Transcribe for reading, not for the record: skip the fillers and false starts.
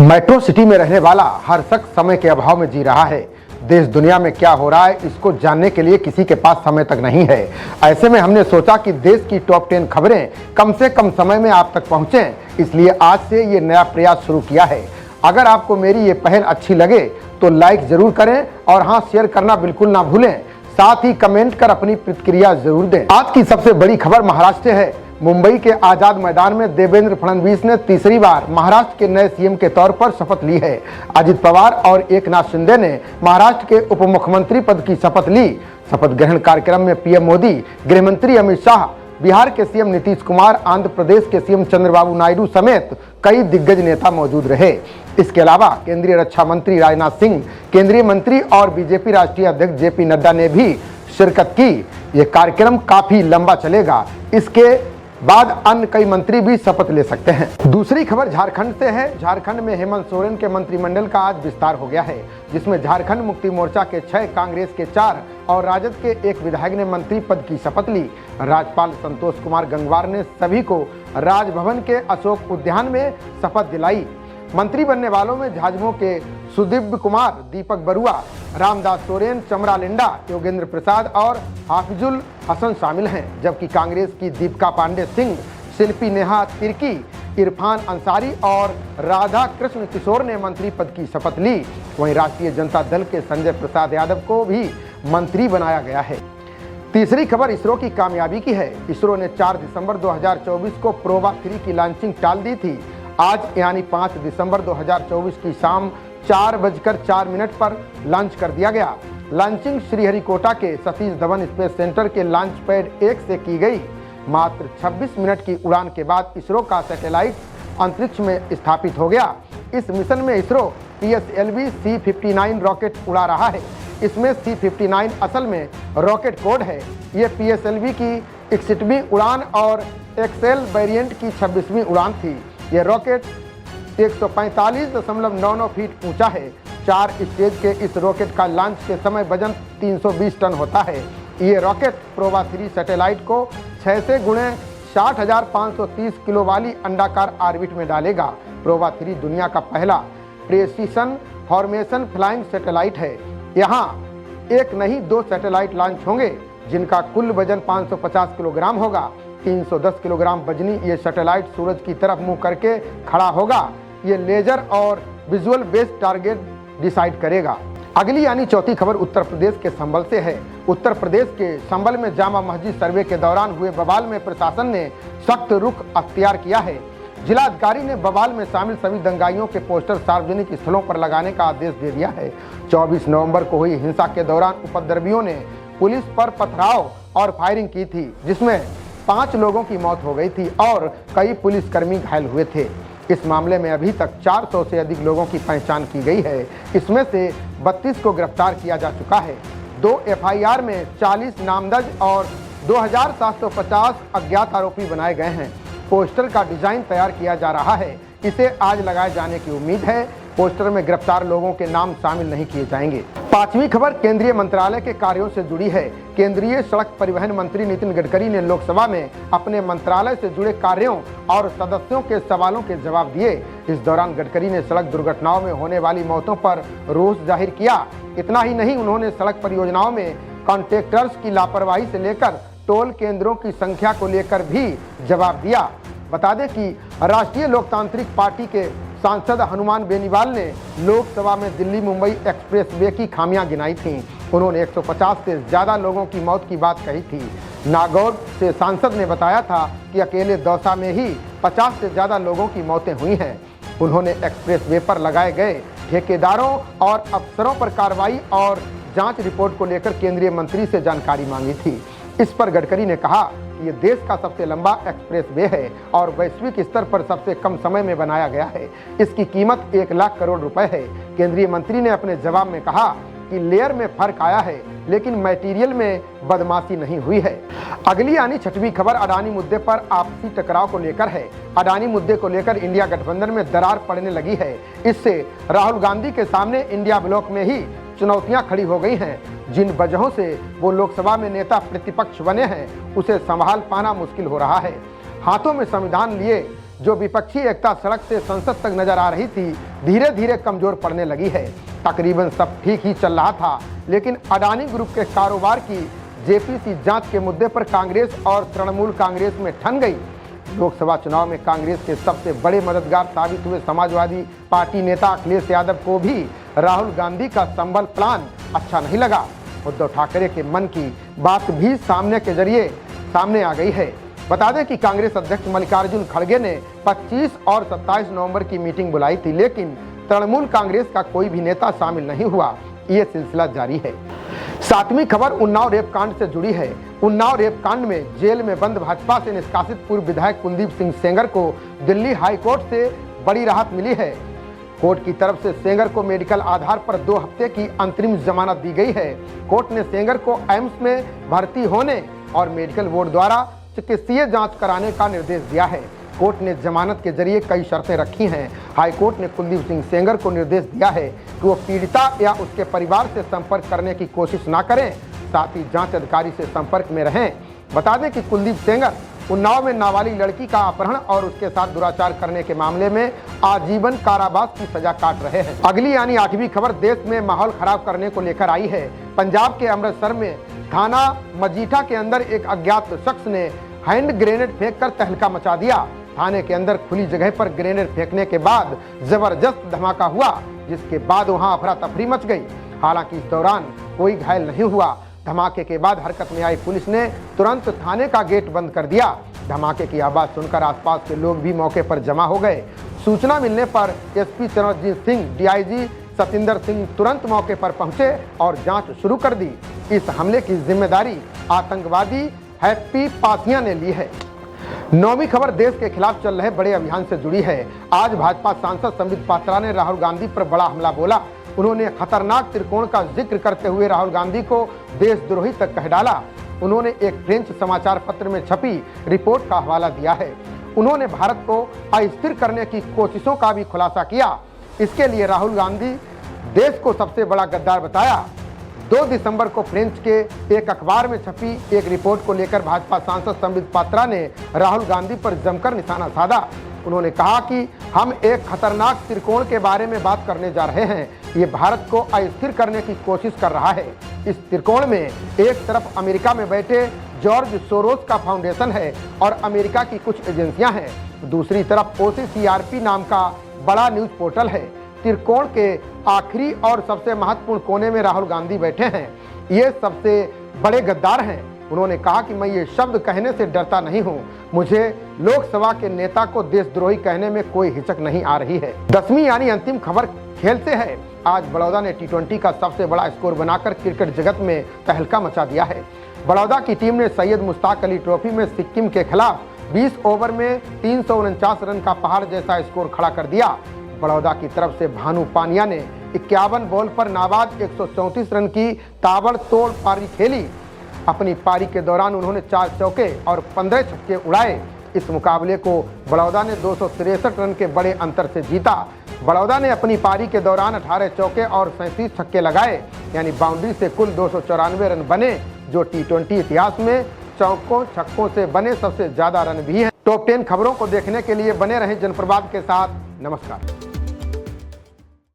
Metro city में रहने वाला हर शख्स समय के अभाव में जी रहा है। देश दुनिया में क्या हो रहा है इसको जानने के लिए किसी के पास समय तक नहीं है। ऐसे में हमने सोचा कि देश की टॉप 10 खबरें कम से कम समय में आप तक पहुंचें, इसलिए आज से ये नया प्रयास शुरू किया है। अगर आपको मेरी ये पहल अच्छी लगे तो लाइक जरूर करें और हाँ, शेयर करना बिल्कुल ना भूलें। साथ ही कमेंट कर अपनी प्रतिक्रिया जरूर दें। आज की सबसे बड़ी खबर महाराष्ट्र है। मुंबई के आजाद मैदान में देवेंद्र फडणवीस ने तीसरी बार महाराष्ट्र के नए सीएम के तौर पर शपथ ली है। अजित पवार और एकनाथ शिंदे ने महाराष्ट्र के उप मुख्यमंत्री पद की शपथ ली। शपथ ग्रहण कार्यक्रम में पीएम मोदी, गृह मंत्री अमित शाह, बिहार के सीएम नीतीश कुमार, आंध्र प्रदेश के सीएम चंद्रबाबू नायडू समेत कई दिग्गज नेता मौजूद रहे। इसके अलावा केंद्रीय रक्षा मंत्री राजनाथ सिंह, केंद्रीय मंत्री और बीजेपी राष्ट्रीय अध्यक्ष जेपी नड्डा ने भी शिरकत की। ये कार्यक्रम काफी लंबा चलेगा। इसके बाद अन्य कई मंत्री भी शपथ ले सकते हैं। दूसरी खबर झारखंड से है। झारखंड में हेमंत सोरेन के मंत्रिमंडल का आज विस्तार हो गया है, जिसमें झारखंड मुक्ति मोर्चा के 6, कांग्रेस के 4 और राजद के 1 विधायक ने मंत्री पद की शपथ ली। राज्यपाल संतोष कुमार गंगवार ने सभी को राजभवन के अशोक उद्यान में शपथ दिलाई। मंत्री बनने वालों में झाझमो के सुदीव्य कुमार, दीपक बरुआ, रामदास सोरेन, चमरा लिंडा, योगेंद्र प्रसाद और हाफिजुल हसन शामिल हैं, जबकि कांग्रेस की दीपिका पांडे सिंह, शिल्पी नेहा तिर्की, इरफान अंसारी और राधा कृष्ण किशोर ने मंत्री पद की शपथ ली। वहीं राष्ट्रीय जनता दल के संजय प्रसाद यादव को भी मंत्री बनाया गया है। तीसरी खबर इसरो की कामयाबी की है। इसरो ने 4 दिसंबर 2024 को प्रोवा 3 की लॉन्चिंग टाल दी थी। आज यानी 5 दिसंबर 2024 की शाम 4:04 पर लॉन्च कर दिया गया। लॉन्चिंग श्रीहरिकोटा के सतीश धवन स्पेस सेंटर के लॉन्च पैड 1 से की गई। मात्र 26 मिनट की उड़ान के बाद इसरो का सैटेलाइट अंतरिक्ष में स्थापित हो गया। इस मिशन में इसरो PSLV C-59 रॉकेट उड़ा रहा है। इसमें C-59 असल में रॉकेट कोड है। ये PSLV की 61वीं उड़ान और एक्सेल वेरिएंट की 26वीं उड़ान थी। ये रॉकेट 145.99 फीट ऊंचा है। 4 स्टेज के इस रॉकेट का लॉन्च के समय वजन 320 टन होता है। ये रॉकेट प्रोवा 3 सैटेलाइट को 6 से गुणे 60,530 किलो वाली अंडाकार ऑर्बिट में डालेगा। प्रोवा 3 दुनिया का पहला प्रेसिशन फॉर्मेशन फ्लाइंग सैटेलाइट है। यहाँ एक नहीं 2 सैटेलाइट लॉन्च होंगे, जिनका कुल वजन 550 किलोग्राम होगा। 310 किलोग्राम वजनी ये सैटेलाइट सूरज की तरफ मुंह करके खड़ा होगा। ये लेजर और विजुअल बेस्ड टारगेट डिसाइड करेगा। अगली यानी चौथी खबर उत्तर प्रदेश के संभल से है। उत्तर प्रदेश के संभल में जामा मस्जिद सर्वे के दौरान हुए बवाल में प्रशासन ने सख्त रुख अख्तियार किया है। जिलाधिकारी ने बवाल में शामिल सभी दंगाइयों के पोस्टर सार्वजनिक स्थलों पर लगाने का आदेश दे दिया है। 24 नवंबर को हुई हिंसा के दौरान उपद्रवियों ने पुलिस पर पथराव और फायरिंग की थी, जिसमें 5 लोगों की मौत हो गई थी और कई पुलिसकर्मी घायल हुए थे। इस मामले में अभी तक 400 से अधिक लोगों की पहचान की गई है। इसमें से 32 को गिरफ्तार किया जा चुका है। 2 FIR में 40 नामजद और 2750 अज्ञात आरोपी बनाए गए हैं। पोस्टर का डिजाइन तैयार किया जा रहा है। इसे आज लगाए जाने की उम्मीद है। पोस्टर में गिरफ्तार लोगों के नाम शामिल नहीं किए जाएंगे। 5वीं खबर केंद्रीय मंत्रालय के कार्यों से जुड़ी है। केंद्रीय सड़क परिवहन मंत्री नितिन गडकरी ने लोकसभा में अपने मंत्रालय से जुड़े कार्यों और सदस्यों के सवालों के जवाब दिए। इस दौरान गडकरी ने सड़क दुर्घटनाओं में होने वाली मौतों पर रोष जाहिर किया। इतना ही नहीं, उन्होंने सड़क परियोजनाओं में कॉन्ट्रैक्टर्स की लापरवाही से लेकर टोल केंद्रों की संख्या को लेकर भी जवाब दिया। बता दें कि राष्ट्रीय लोकतांत्रिक पार्टी के सांसद हनुमान बेनीवाल ने लोकसभा में दिल्ली मुंबई एक्सप्रेसवे की खामियां गिनाई थीं। उन्होंने 150 से ज़्यादा लोगों की मौत की बात कही थी। नागौर से सांसद ने बताया था कि अकेले दौसा में ही 50 से ज़्यादा लोगों की मौतें हुई हैं। उन्होंने एक्सप्रेसवे पर लगाए गए ठेकेदारों और अफसरों पर कार्रवाई और जाँच रिपोर्ट को लेकर केंद्रीय मंत्री से जानकारी मांगी थी। इस पर गडकरी ने कहा कि ये देश का सबसे लंबा एक्सप्रेसवे है और वैश्विक स्तर पर सबसे कम समय में बनाया गया है। इसकी कीमत 1 लाख करोड़ रुपए है। केंद्रीय मंत्री ने अपने जवाब में कहा कि लेयर में फर्क आया है, लेकिन मटेरियल में बदमाशी नहीं हुई है। अगली यानी 6वीं खबर अडानी मुद्दे पर आपसी टकराव को लेकर है। अडानी मुद्दे को लेकर इंडिया गठबंधन में दरार पड़ने लगी है। इससे राहुल गांधी के सामने इंडिया ब्लॉक में ही चुनौतियां खड़ी हो गई हैं। जिन वजहों से वो लोकसभा में नेता प्रतिपक्ष बने हैं, उसे संभाल पाना मुश्किल हो रहा है। हाथों में संविधान लिए जो विपक्षी एकता सड़क से संसद तक नजर आ रही थी, धीरे धीरे कमजोर पड़ने लगी है। तकरीबन सब ठीक ही चल रहा था, लेकिन अडानी ग्रुप के कारोबार की जेपीसी जांच के मुद्दे पर कांग्रेस और तृणमूल कांग्रेस में ठन गई। लोकसभा चुनाव में कांग्रेस के सबसे बड़े मददगार साबित हुए समाजवादी पार्टी नेता अखिलेश यादव को भी राहुल गांधी का संभल प्लान अच्छा नहीं लगा। उद्धव ठाकरे के मन की बात भी सामने आ गई है। बता दें कि कांग्रेस अध्यक्ष मल्लिकार्जुन खड़गे ने 25 और 27 नवंबर की मीटिंग बुलाई थी, लेकिन तृणमूल कांग्रेस का कोई भी नेता शामिल नहीं हुआ। ये सिलसिला जारी है। सातवीं खबर उन्नाव रेप कांड से जुड़ी है। उन्नाव रेप कांड में जेल में बंद भाजपा से निष्कासित पूर्व विधायक कुलदीप सिंह सेंगर को दिल्ली हाई कोर्ट से बड़ी राहत मिली है। कोर्ट की तरफ से सेंगर को मेडिकल आधार पर 2 हफ्ते की अंतरिम जमानत दी गई है। कोर्ट ने सेंगर को एम्स में भर्ती होने और मेडिकल बोर्ड द्वारा चिकित्सीय जांच कराने का निर्देश दिया है। कोर्ट ने जमानत के जरिए कई शर्तें रखी हैं। हाई कोर्ट ने कुलदीप सिंह सेंगर को निर्देश दिया है कि वो पीड़िता या उसके परिवार से संपर्क करने की कोशिश ना करें, साथ ही जांच अधिकारी से संपर्क में रहें। बता दें कि कुलदीप सेंगर उन्नाव में नाबालिग लड़की का अपहरण और उसके साथ दुराचार करने के मामले में आजीवन कारावास की सजा काट रहे हैं। अगली यानी 8वीं खबर देश में माहौल खराब करने को लेकर आई है। पंजाब के अमृतसर में थाना मजीठा के अंदर एक अज्ञात शख्स ने हैंड ग्रेनेड फेंककर तहलका मचा दिया। थाने के अंदर खुली जगह पर ग्रेनेड फेंकने के बाद जबरदस्त धमाका हुआ, जिसके बाद वहां अफरा तफरी मच गई। हालांकि इस दौरान कोई घायल नहीं हुआ। धमाके के बाद हरकत में आई पुलिस ने तुरंत थाने का गेट बंद कर दिया। धमाके की आवाज सुनकर आसपास के लोग भी मौके पर जमा हो गए। सूचना मिलने पर एसपी चरणजीत सिंह, डीआईजी सतिंदर सिंह तुरंत मौके पर पहुंचे और जांच शुरू कर दी। इस हमले की जिम्मेदारी आतंकवादी हैप्पी पासिया ने ली है। 9वीं खबर देश के खिलाफ चल रहे बड़े अभियान से जुड़ी है। आज भाजपा सांसद संबित पात्रा ने राहुल गांधी पर बड़ा हमला बोला। उन्होंने खतरनाक त्रिकोण का जिक्र करते हुए राहुल गांधी को देशद्रोही तक कह डाला। उन्होंने एक फ्रेंच समाचार पत्र में छपी रिपोर्ट का हवाला दिया है। उन्होंने भारत को अस्थिर करने की कोशिशों का भी खुलासा किया। इसके लिए राहुल गांधी देश को सबसे बड़ा गद्दार बताया। 2 दिसंबर को फ्रेंच के एक अखबार में छपी एक रिपोर्ट को लेकर भाजपा सांसद संबित पात्रा ने राहुल गांधी पर जमकर निशाना साधा। उन्होंने कहा कि हम एक खतरनाक त्रिकोण के बारे में बात करने जा रहे हैं। ये भारत को अस्थिर करने की कोशिश कर रहा है। इस त्रिकोण में एक तरफ अमेरिका में बैठे जॉर्ज सोरोस का फाउंडेशन है और अमेरिका की कुछ एजेंसियां हैं। दूसरी तरफ OCCRP नाम का बड़ा न्यूज पोर्टल है। त्रिकोण के आखिरी और सबसे महत्वपूर्ण कोने में राहुल गांधी बैठे हैं। ये सबसे बड़े गद्दार हैं। उन्होंने कहा कि मैं ये शब्द कहने से डरता नहीं हूं। मुझे लोकसभा के नेता को देशद्रोही कहने में कोई हिचक नहीं आ रही है। 10वीं यानी अंतिम खबर खेल से है। आज बड़ौदा ने T20 का सबसे बड़ा स्कोर बनाकर क्रिकेट जगत में तहलका मचा दिया है। बड़ौदा की टीम ने सैयद मुश्ताक अली ट्रॉफी में सिक्किम के खिलाफ 20 ओवर में 349 रन का पहाड़ जैसा स्कोर खड़ा कर दिया। बड़ौदा की तरफ से भानु पानिया ने 51 बॉल पर नाबाद 134 रन की ताबड़तोड़ पारी खेली। अपनी पारी के दौरान उन्होंने 4 चौके और 15 छक्के उड़ाए। इस मुकाबले को बड़ौदा ने 263 रन के बड़े अंतर से जीता। बड़ौदा ने अपनी पारी के दौरान 18 चौके और 37 छक्के लगाए, यानी बाउंड्री से कुल 294 रन बने, जो T20 इतिहास में चौकों छक्कों से बने सबसे ज्यादा रन भी हैं। टॉप 10 खबरों को देखने के लिए बने रहें जनप्रवाद के साथ। नमस्कार।